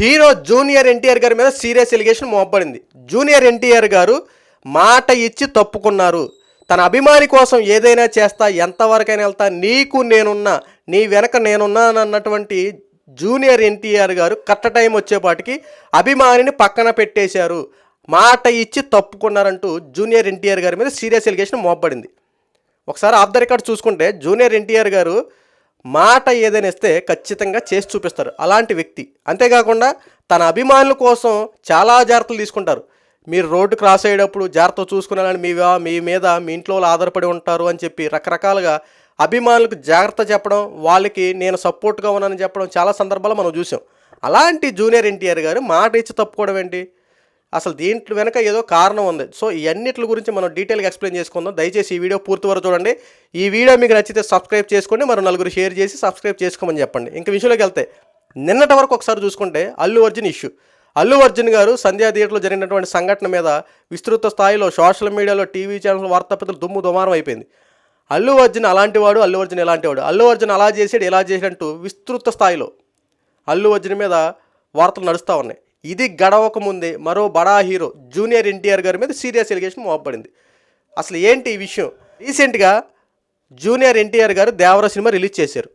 Hero junior NTR గారి మీద serious allegation మోపబడింది. Junior NTR గారు మాట ఇచ్చి తప్పుకున్నారు. తన అభిమాని కోసం ఏదైనా చేస్తా, ఎంతవరకైనా వెళ్తా, నీకు నేనున్నా, నీ వెనక నేనున్నానన్నటువంటి జూనియర్ ఎన్టీఆర్ గారు కట్ట టైం వచ్చేపాటికి అభిమానిని పక్కన పెట్టేశారు, మాట ఇచ్చి తప్పుకున్నారంటూ జూనియర్ ఎన్టీఆర్ గారి మీద సీరియస్ ఎలిగేషన్ మోపబడింది. ఒకసారి ఆఫ్ ద రికార్డ్ చూసుకుంటే జూనియర్ ఎన్టీఆర్ గారు మాట ఏదైనా ఇస్తే ఖచ్చితంగా చేసి చూపిస్తారు అలాంటి వ్యక్తి. అంతేకాకుండా తన అభిమానుల కోసం చాలా జాగ్రత్తలు తీసుకుంటారు. మీరు రోడ్డు క్రాస్ అయ్యేటప్పుడు జాగ్రత్త చూసుకున్నారని మీ మీద మీ ఇంట్లో వాళ్ళు ఆధారపడి ఉంటారు అని చెప్పి రకరకాలుగా అభిమానులకు జాగ్రత్త చెప్పడం, వాళ్ళకి నేను సపోర్ట్గా ఉన్నానని చెప్పడం చాలా సందర్భాలు మనం చూసాం. అలాంటి జూనియర్ ఎన్టీఆర్ గారు మాట ఇచ్చి తప్పుకోవడం ఏంటి? అసలు దీంట్లో వెనక ఏదో కారణం ఉంది. సో ఇవన్నిటి గురించి మనం డీటెయిల్గా ఎక్స్ప్లెయిన్ చేసుకుందాం. దయచేసి ఈ వీడియో పూర్తి వరకు చూడండి. ఈ వీడియో మీకు నచ్చితే సబ్స్క్రైబ్ చేసుకోండి, మరి నలుగురు షేర్ చేసి సబ్స్క్రైబ్ చేసుకోమని చెప్పండి. ఇంకా విషయంలోకి వెళ్తే నిన్నటి వరకు ఒకసారి చూసుకుంటే అల్లు అర్జున్ ఇష్యూ. అల్లు అర్జున్ గారు సంధ్యా థియేటర్లో జరిగినటువంటి సంఘటన మీద విస్తృత స్థాయిలో సోషల్ మీడియాలో, టీవీ ఛానల్, వార్తాపత్రికలు దుమారం అయిపోయింది. అల్లు అర్జున్ అలాంటి వాడు, అల్లు అర్జున్ ఎలాంటి వాడు, అల్లు అర్జున్ అలా చేసాడు ఇలా చేసాడంటూ విస్తృత స్థాయిలో అల్లు అర్జున్ మీద వార్తలు నడుస్తూ ఉన్నాయి. ఇది గడవక ముందే మరో బడా హీరో జూనియర్ ఎన్టీఆర్ గారి మీద సీరియస్ ఎలిగేషన్ మోపబడింది. అసలు ఏంటి ఈ విషయం? రీసెంట్గా జూనియర్ ఎన్టీఆర్ గారు దేవర సినిమా రిలీజ్ చేశారు.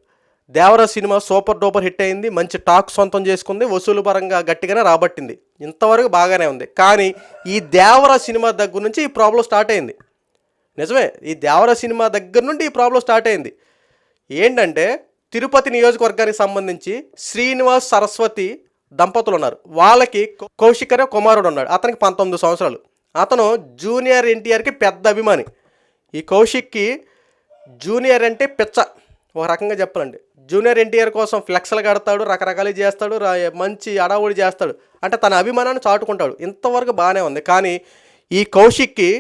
దేవర సినిమా సూపర్ డూపర్ హిట్ అయింది, మంచి టాక్ సొంతం చేసుకుంది, వసూలు పరంగా గట్టిగానే రాబట్టింది, ఇంతవరకు బాగానే ఉంది. కానీ ఈ దేవర సినిమా దగ్గర నుంచి ఈ ప్రాబ్లం స్టార్ట్ అయింది. నిజమే, ఈ దేవర సినిమా దగ్గర నుండి ఈ ప్రాబ్లం స్టార్ట్ అయింది. ఏంటంటే తిరుపతి నియోజకవర్గానికి సంబంధించి శ్రీనివాస్ సరస్వతి దంపతులు ఉన్నారు. వాళ్ళకి కౌశిక్ అనే కుమారుడు ఉన్నాడు. అతనికి 19 సంవత్సరాలు. అతను జూనియర్ ఎన్టీఆర్కి పెద్ద అభిమాని. ఈ కౌశిక్కి జూనియర్ అంటే పిచ్చ, ఒక రకంగా చెప్పాలండి. జూనియర్ ఎన్టీఆర్ కోసం ఫ్లెక్స్లు కడతాడు, రకరకాలు చేస్తాడు, మంచి అడావుడి చేస్తాడు, అంటే తన అభిమానాన్ని చాటుకుంటాడు. ఇంతవరకు బాగానే ఉంది. కానీ ఈ కౌశిక్కి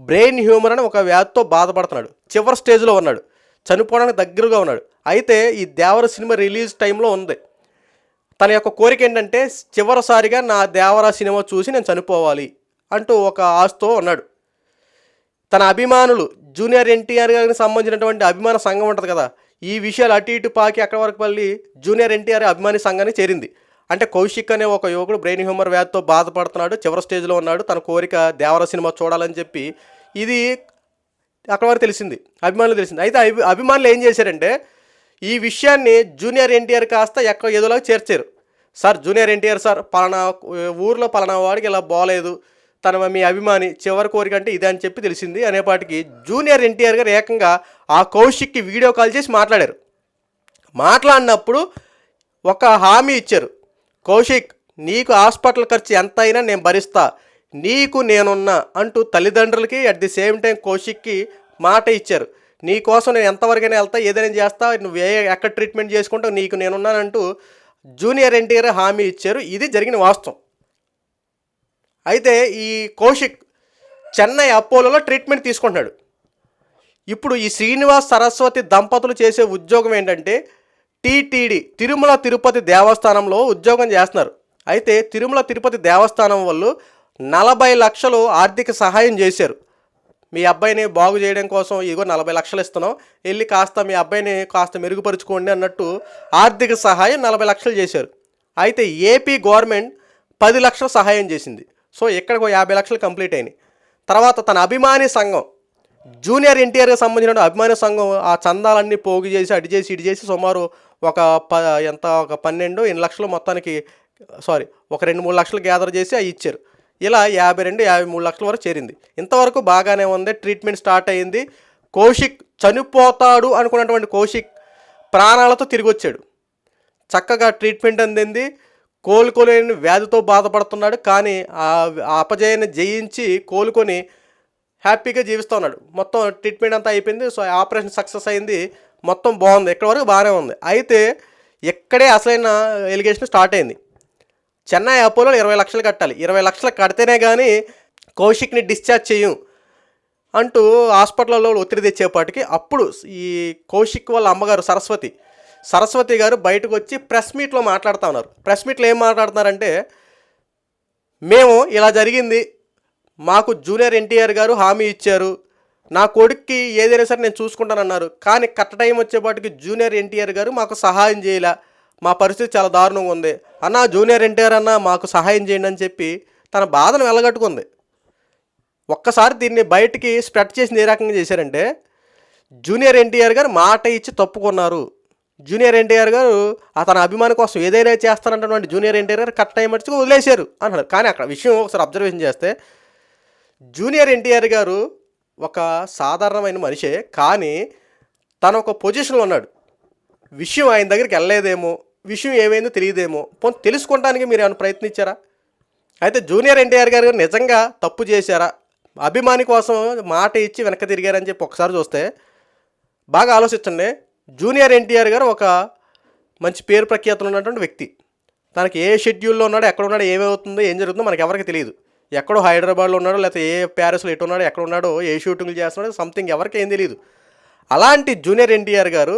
బ్రెయిన్ హ్యూమర్ అని ఒక వ్యాధితో బాధపడుతున్నాడు. చివరి స్టేజ్లో ఉన్నాడు, చనిపోవడానికి దగ్గరగా ఉన్నాడు. అయితే ఈ దేవర సినిమా రిలీజ్ టైంలో ఉంది. తన యొక్క కోరిక ఏంటంటే చివరిసారిగా నా దేవర సినిమా చూసి నేను చనిపోవాలి అంటూ ఒక ఆశతో ఉన్నాడు. తన అభిమానులు జూనియర్ ఎన్టీఆర్ గారికి సంబంధించినటువంటి అభిమాన సంఘం ఉంటుంది కదా, ఈ విషయాలు అటు ఇటు పాకి అక్కడి వరకు వెళ్ళి జూనియర్ ఎన్టీఆర్ అభిమాని సంఘానికి చేరింది. అంటే కౌశిక్ అనే ఒక యువకుడు బ్రెయిన్ హ్యూమర్ వ్యాధితో బాధపడుతున్నాడు, చివరి స్టేజ్లో ఉన్నాడు, తన కోరిక దేవర సినిమా చూడాలని చెప్పి ఇది అక్కడి వరకు తెలిసింది, అభిమానులు తెలిసింది. అయితే అభిమానులు ఏం చేశారంటే ఈ విషయాన్ని జూనియర్ ఎన్టీఆర్ కాస్త ఎక్కడ ఏదోలాగా చేర్చారు. సార్ జూనియర్ ఎన్టీఆర్ సార్, పలానా ఊర్లో పలానా వాడికి ఇలా బాగలేదు, తన మీ అభిమాని చివరి కోరిక అంటే ఇదే అని చెప్పి తెలిసింది అనేపాటికి జూనియర్ ఎన్టీఆర్ గారు ఏకంగా ఆ కౌశిక్కి వీడియో కాల్ చేసి మాట్లాడారు. మాట్లాడినప్పుడు ఒక హామీ ఇచ్చారు. కౌశిక్, నీకు హాస్పిటల్ ఖర్చు ఎంత అయినా నేను భరిస్తా, నీకు నేనున్నా అంటూ తల్లిదండ్రులకి అట్ ది సేమ్ టైం కౌశిక్కి మాట ఇచ్చారు. నీ కోసం నేను ఎంతవరకైనా వెళ్తా, ఏదైనా చేస్తా, నువ్వు ఎక్కడ ట్రీట్మెంట్ చేసుకుంటావు, నీకు నేనున్నానంటూ జూనియర్ ఎన్టీఆర్ హామీ ఇచ్చారు. ఇది జరిగిన వాస్తవం. అయితే ఈ కౌశిక్ చెన్నై అపోలోలో ట్రీట్మెంట్ తీసుకుంటున్నాడు. ఇప్పుడు ఈ శ్రీనివాస్ సరస్వతి దంపతులు చేసే ఉద్యోగం ఏంటంటే టీటీడీ తిరుమల తిరుపతి దేవస్థానంలో ఉద్యోగం చేస్తున్నారు. అయితే తిరుమల తిరుపతి దేవస్థానం వాళ్ళు 40 లక్షలు ఆర్థిక సహాయం చేశారు. మీ అబ్బాయిని బాగు చేయడం కోసం ఇగో 40 లక్షలు ఇస్తున్నాం, వెళ్ళి కాస్త మీ అబ్బాయిని కాస్త మెరుగుపరుచుకోండి అన్నట్టు ఆర్థిక సహాయం 40 లక్షలు చేశారు. అయితే ఏపీ గవర్నమెంట్ 10 లక్షలు సహాయం చేసింది. సో ఇక్కడికి 50 లక్షలు కంప్లీట్ అయినాయి. తర్వాత తన అభిమాని సంఘం జూనియర్ ఎన్టీఆర్కి సంబంధించిన అభిమాని సంఘం ఆ చందాలన్నీ పోగు చేసి అటు చేసి ఇటు చేసి సుమారు ఒక 12 లక్షలు మొత్తానికి ఒక 2-3 లక్షలు గ్యాదర్ చేసి అవి ఇచ్చారు. ఇలా 52-53 లక్షల వరకు చేరింది. ఇంతవరకు బాగానే ఉంది. ట్రీట్మెంట్ స్టార్ట్ అయ్యింది. కౌశిక్ చనిపోతాడు అనుకున్నటువంటి కౌశిక్ ప్రాణాలతో తిరిగి వచ్చాడు. చక్కగా ట్రీట్మెంట్ అందింది. కోలుకోలేని వ్యాధితో బాధపడుతున్నాడు. కానీ ఆ అపజయాన్ని జయించి కోలుకొని హ్యాపీగా జీవిస్తూ ఉన్నాడు. మొత్తం ట్రీట్మెంట్ అంతా అయిపోయింది. సో ఆపరేషన్ సక్సెస్ అయింది. మొత్తం బాగుంది, ఇక్కడ వరకు బాగానే ఉంది. అయితే ఇక్కడే అసలైన ఎలిగేషన్ స్టార్ట్ అయింది. చెన్నై అపోలో 20 లక్షలు కట్టాలి, 20 లక్షలు కడితేనే కానీ కౌశిక్ని డిశ్చార్జ్ చేయం అంటూ హాస్పిటల్లో ఒత్తిడి తెచ్చేపాటికి అప్పుడు ఈ కౌశిక్ వాళ్ళ అమ్మగారు సరస్వతి గారు బయటకు వచ్చి ప్రెస్ మీట్లో మాట్లాడుతూ ఉన్నారు. ప్రెస్ మీట్లో ఏం మాట్లాడుతున్నారంటే, మేము ఇలా జరిగింది, మాకు జూనియర్ ఎన్టీఆర్ గారు హామీ ఇచ్చారు, నా కొడుక్కి ఏదైనా సరే నేను చూసుకుంటానన్నారు. కానీ కరెక్ట్ టైం వచ్చేపాటికి జూనియర్ ఎన్టీఆర్ గారు మాకు సహాయం చేయలే, మా పరిస్థితి చాలా దారుణంగా ఉంది అన్న, జూనియర్ ఎన్టీఆర్ అన్న మాకు సహాయం చేయండి అని చెప్పి తన బాధను వెళ్ళగట్టుకుంది. ఒక్కసారి దీన్ని బయటికి స్ప్రెడ్ చేసింది ఏ రకంగా చేశారంటే, జూనియర్ ఎన్టీఆర్ గారు మాట ఇచ్చి తప్పుకున్నారు. జూనియర్ ఎన్టీఆర్ గారు తన అభిమాని కోసం ఏదైనా చేస్తానంటున్నటువంటి జూనియర్ ఎన్టీఆర్ గారు కట్ టైం వచ్చి వదిలేశారు అంటున్నారు. కానీ అక్కడ విషయం ఒకసారి అబ్జర్వేషన్ చేస్తే, జూనియర్ ఎన్టీఆర్ గారు ఒక సాధారణమైన మనిషే, కానీ తను ఒక పొజిషన్లో ఉన్నాడు. విషయం ఆయన దగ్గరికి వెళ్ళలేదేమో, విషయం ఏమైందో తెలియదేమో, పోనీ తెలుసుకోవడానికి మీరు ఏమైనా ప్రయత్నించారా? అయితే జూనియర్ ఎన్టీఆర్ గారు నిజంగా తప్పు చేశారా, అభిమాని కోసం మాట ఇచ్చి వెనక్కి తిరిగారని చెప్పి ఒకసారి చూస్తే బాగా ఆలోచించండి. జూనియర్ ఎన్టీఆర్ గారు ఒక మంచి పేరు ప్రఖ్యాతులు ఉన్నటువంటి వ్యక్తి. తనకి ఏ షెడ్యూల్లో ఉన్నాడో, ఎక్కడ ఉన్నాడో, ఏమవుతుందో, ఏం జరుగుతుందో మనకి ఎవరికి తెలియదు. ఎక్కడో హైదరాబాద్లో ఉన్నాడో, లేకపోతే ఏ ప్యారిస్లో ఎటు ఉన్నాడో, ఎక్కడ ఉన్నాడో, ఏ షూటింగ్లు చేస్తున్నాడో, సంథింగ్ ఎవరికి ఏం తెలియదు. అలాంటి జూనియర్ ఎన్టీఆర్ గారు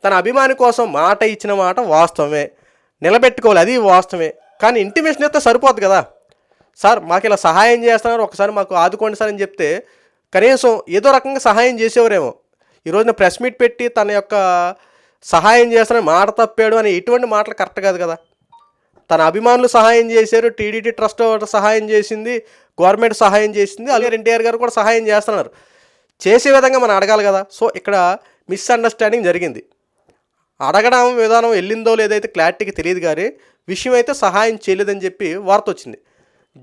తన అభిమాని కోసం మాట ఇచ్చిన మాట వాస్తవమే, నిలబెట్టుకోవాలి, అది వాస్తవమే. కానీ ఇంటిమేషన్ అయితే సరిపోద్ది కదా. సార్ మాకు ఇలా సహాయం చేస్తున్నారు, ఒకసారి మాకు ఆదుకోండి సార్ అని చెప్తే కనీసం ఏదో రకంగా సహాయం చేసేవారేమో. ఈరోజున ప్రెస్ మీట్ పెట్టి తన యొక్క సహాయం చేస్తానని మాట తప్పాడు అని ఇటువంటి మాటలు కరెక్ట్ కాదు కదా. తన అభిమానులు సహాయం చేశారు, టీడీటీ ట్రస్ట్ సహాయం చేసింది, గవర్నమెంట్ సహాయం చేసింది, అలాగే ఎన్టీఆర్ గారు కూడా సహాయం చేస్తున్నారు. చేసే విధంగా మనం అడగాలి కదా. సో ఇక్కడ మిస్అండర్స్టాండింగ్ జరిగింది. అడగడం విధానం వెళ్ళిందో లేదైతే క్లారిటీకి తెలియదు, కానీ విషయం అయితే సహాయం చేయలేదని చెప్పి వార్త వచ్చింది.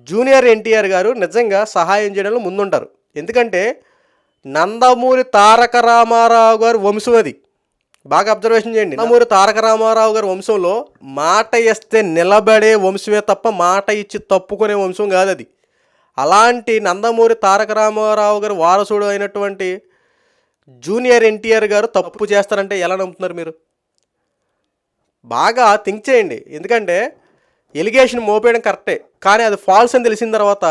జూనియర్ ఎన్టీఆర్ గారు నిజంగా సహాయం చేయడంలో ముందుంటారు. ఎందుకంటే నందమూరి తారక రామారావు గారు వంశం అది. బాగా అబ్జర్వేషన్ చేయండి. నందమూరి తారక రామారావు గారి వంశంలో మాట ఇస్తే నిలబడే వంశమే తప్ప మాట ఇచ్చి తప్పుకునే వంశం కాదు అది. అలాంటి నందమూరి తారక రామారావు గారు వారసుడు అయినటువంటి జూనియర్ ఎన్టీఆర్ గారు తప్పు చేస్తారంటే ఎలా నమ్ముతున్నారు మీరు? బాగా థింక్ చేయండి. ఎందుకంటే ఎలిగేషన్ మోపేయడం కరెక్టే, కానీ అది ఫాల్స్ అని తెలిసిన తర్వాత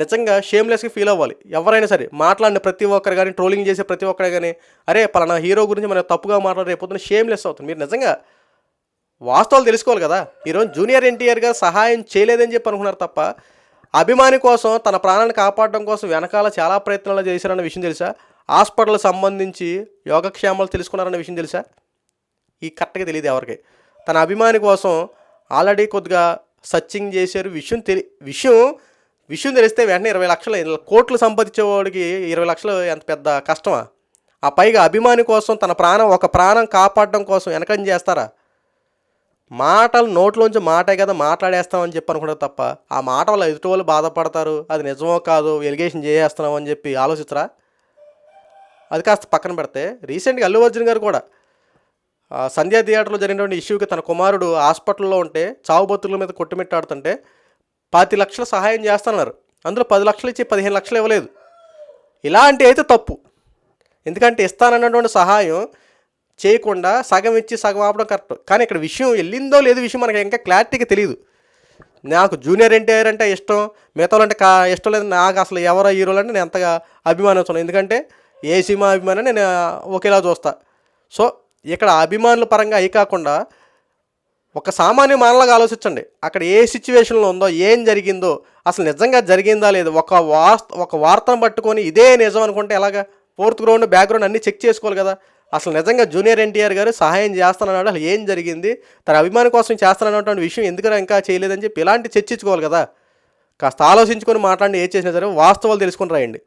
నిజంగా షేమ్లెస్గా ఫీల్ అవ్వాలి. ఎవరైనా సరే మాట్లాడిన ప్రతి ఒక్కరు కానీ, ట్రోలింగ్ చేసే ప్రతి ఒక్కరు కానీ, అరే పలానా హీరో గురించి మనం తప్పుగా మాట్లాడే పొద్దున షేమ్లెస్ అవుతుంది. మీరు నిజంగా వాస్తవాలు తెలుసుకోవాలి కదా. ఈరోజు జూనియర్ ఎన్టీఆర్ గారు సహాయం చేయలేదని చెప్పి అనుకున్నారు తప్ప, అభిమాని కోసం తన ప్రాణాన్ని కాపాడడం కోసం వెనకాల చాలా ప్రయత్నాలు చేశారన్న విషయం తెలుసా? హాస్పిటల్ సంబంధించి యోగక్షేమాలు తెలుసుకున్నారన్న విషయం తెలుసా? ఈ కరెక్ట్గా తెలియదు ఎవరికి. తన అభిమాని కోసం ఆల్రెడీ కొద్దిగా సర్చింగ్ చేశారు. విషయం తెలిస్తే వెంటనే 20 లక్షలు కోట్లు సంపాదించేవాడికి 20 లక్షలు ఎంత పెద్ద కష్టమా? ఆ పైగా అభిమాని కోసం తన ఒక ప్రాణం కాపాడడం కోసం వెనకం చేస్తారా? మాటలు నోట్లోంచి మాటే కదా మాట్లాడేస్తామని చెప్పి అనుకుంటారు తప్ప, ఆ మాట వల్ల ఎదుటి వాళ్ళు బాధపడతారు, అది నిజమో కాదు, ఎలిగేషన్ చేసేస్తున్నాం అని చెప్పి ఆలోచించరా? అది కాస్త పక్కన పెడితే రీసెంట్గా అల్లు అర్జున్ గారు కూడా సంధ్యా థియేటర్లో జరిగినటువంటి ఇష్యూకి తన కుమారుడు హాస్పిటల్లో ఉంటే చావు బతుకుల మీద కొట్టుమిట్టాడుతుంటే 10 లక్షలు సహాయం చేస్తున్నారు. అందులో 10 లక్షలు ఇచ్చి 15 లక్షలు ఇవ్వలేదు. ఇలాంటి అయితే తప్పు. ఎందుకంటే ఇస్తానన్నటువంటి సహాయం చేయకుండా సగం ఇచ్చి సగం ఆపడం కరెక్ట్. కానీ ఇక్కడ విషయం వెళ్ళిందో లేదో విషయం మనకి ఇంకా క్లారిటీగా తెలియదు. నాకు జూనియర్ ఎన్టీఆర్ అంటే ఇష్టం, మిగతా అంటే ఇష్టం లేదు. నాకు అసలు ఎవరో హీరోలు అంటే నేను ఎంతగా అభిమానిస్తున్నాను. ఎందుకంటే ఏ సినిమా అభిమాని నేను ఒకేలా చూస్తా. సో ఇక్కడ అభిమానుల పరంగా అయి కాకుండా ఒక సామాన్య మానలాగా ఆలోచించండి. అక్కడ ఏ సిచ్యువేషన్లో ఉందో, ఏం జరిగిందో, అసలు నిజంగా జరిగిందా లేదు, ఒక వార్తను పట్టుకొని ఇదే నిజం అనుకుంటే ఎలాగా? ఫోర్త్ గ్రౌండ్ బ్యాక్గ్రౌండ్ అన్నీ చెక్ చేసుకోవాలి కదా. అసలు నిజంగా జూనియర్ ఎన్టీఆర్ గారు సహాయం చేస్తానన్నాడు, అసలు ఏం జరిగింది, తన అభిమాని కోసం చేస్తానన్నటువంటి విషయం ఎందుకు ఇంకా చేయలేదని చెప్పి ఇలాంటి చర్చించుకోవాలి కదా. కాస్త ఆలోచించుకొని మాట్లాడి ఏ చేసినా సరే వాస్తవాలు తెలుసుకొని రాయండి.